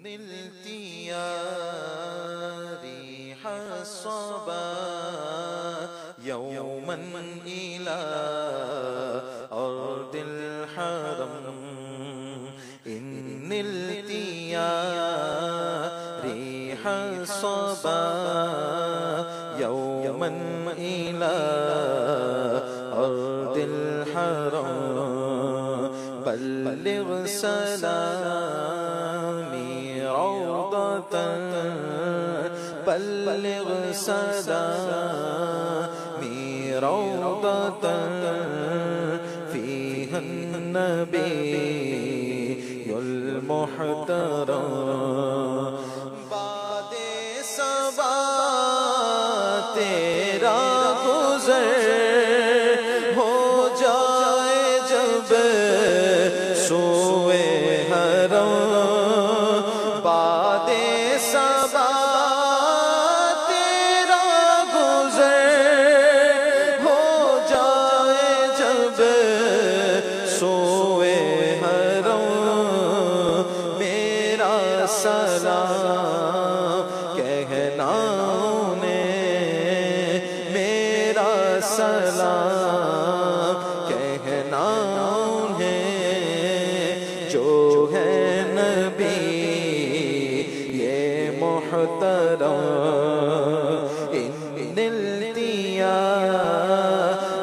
نلت يا ريح الصبا يوما إلى أرض الحرم إن نلت يا ريح الصبا يوما إلى أرض الحرم بلغ سلامي روضة بلغ سلامي روضة فيها النبي المحترم بعد صبا تیرا گزر ہو جائے جب سوئے حرم بعد صبا تیرا گزر ہو جائے جب سوئے حرم میرا سلام کہنا انہیں میرا سلام کہنا انہیں جو ہے نبی یہ محترم ان نلت يا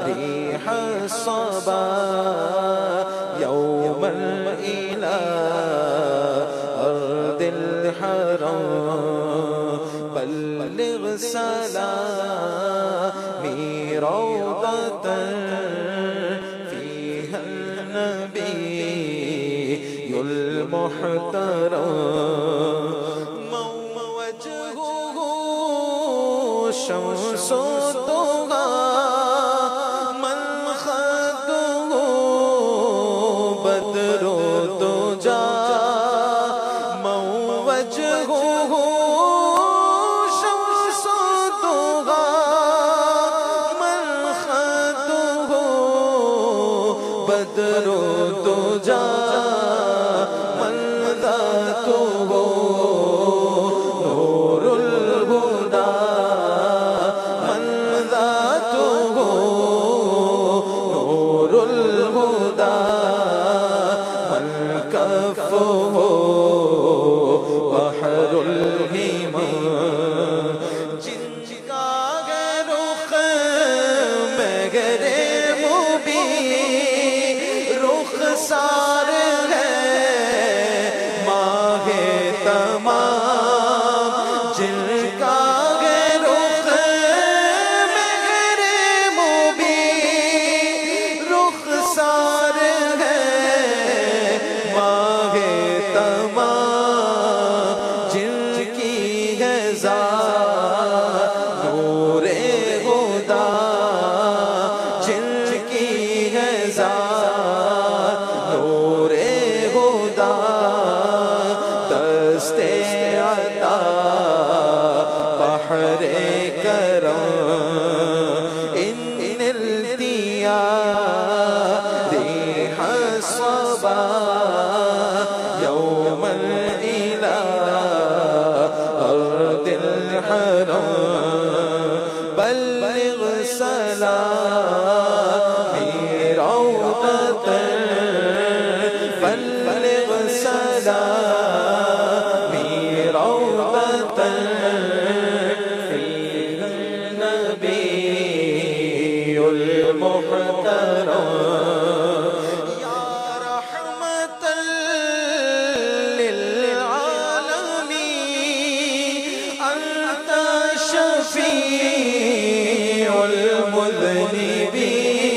ريح الصبا يوما إلى أرض الحرم بلغ سلامي روضة فيها النبي المحترم وجهه شمس الضحى من خده بدر الدجى وجهه شمس الضحى من خده بدر الدجى من ذاته نور الهدى من ذاته نور الهدى من كفه بحر الهمم جن کا رخ مگر مبین رخ سار ہے ماہ تمام جن کا رخ مگر مبین رخ سار ہے ماہ تمام جن کی ہے ذات نور خدا جن کی ہے ذات نور خدا دست عطا بحر کرم ان نلت يا ريح الصبا يوما إلى أرض الحرم بلغ سلامي روضة بلغ سلامي روضة فيها النبي المحترم يا رحمة للعالمين أنت شفيع المذنبين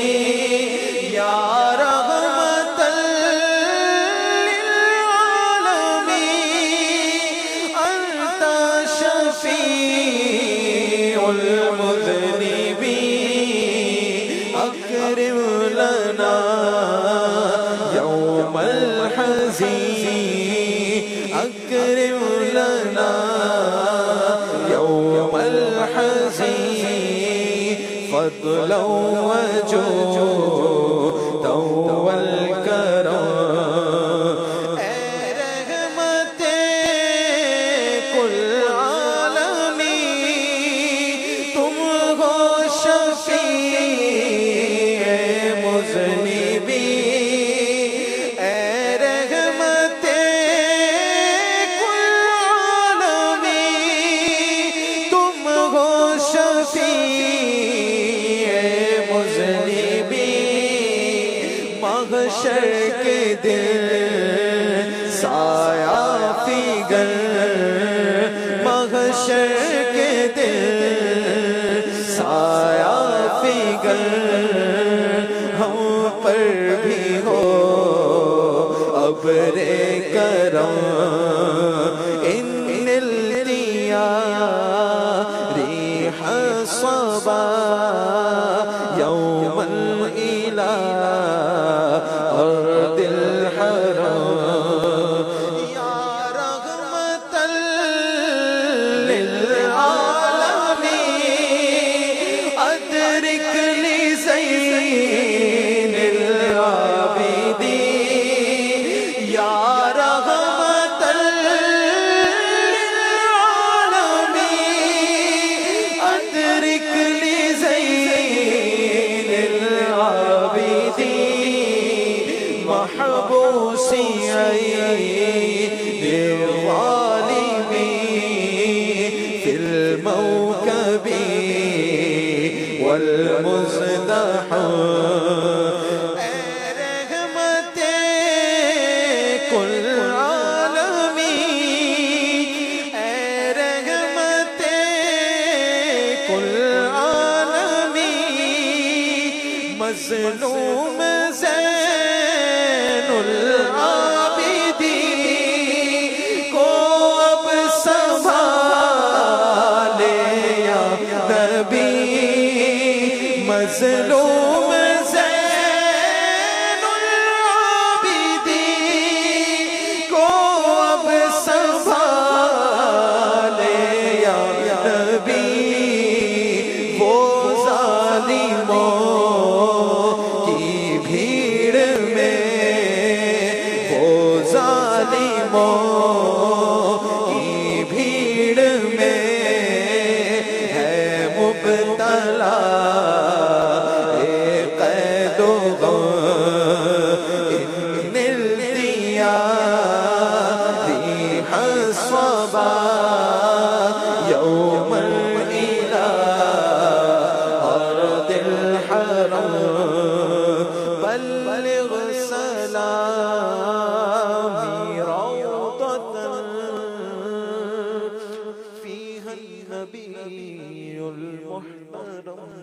يا رحمة للعالمين أنت شفيع المذنبين أكرم لنا يوم الحزين أكرم لنا يوم الحزين فضلا وجودا والكرم اے رحمتیں محشر کے دن سایہ فگر محشر کے دن سایہ فگر ہم پر بھی ہو ابر کرم ان ریح صبا یوم الى ارض الحرم یا رحمت للعالمین ادرک لزین العابدین یا محبوسی عید الظالمین فی الموکب والمزدحم اے رحمت کل عالمین اے رحمت کل عالمین مظلوم العابدین کو اب سنبھالے یا نبی مظلوم زین العابدین کو اب سنبھالے یا نبی وہ ظالموں کی بھیڑ میں کی بھیڑ میں ہے مبتلا قید و غم ان ریح صبا یوم الى ارض الحرم بلغ سلام روضة فيها النبي المحترم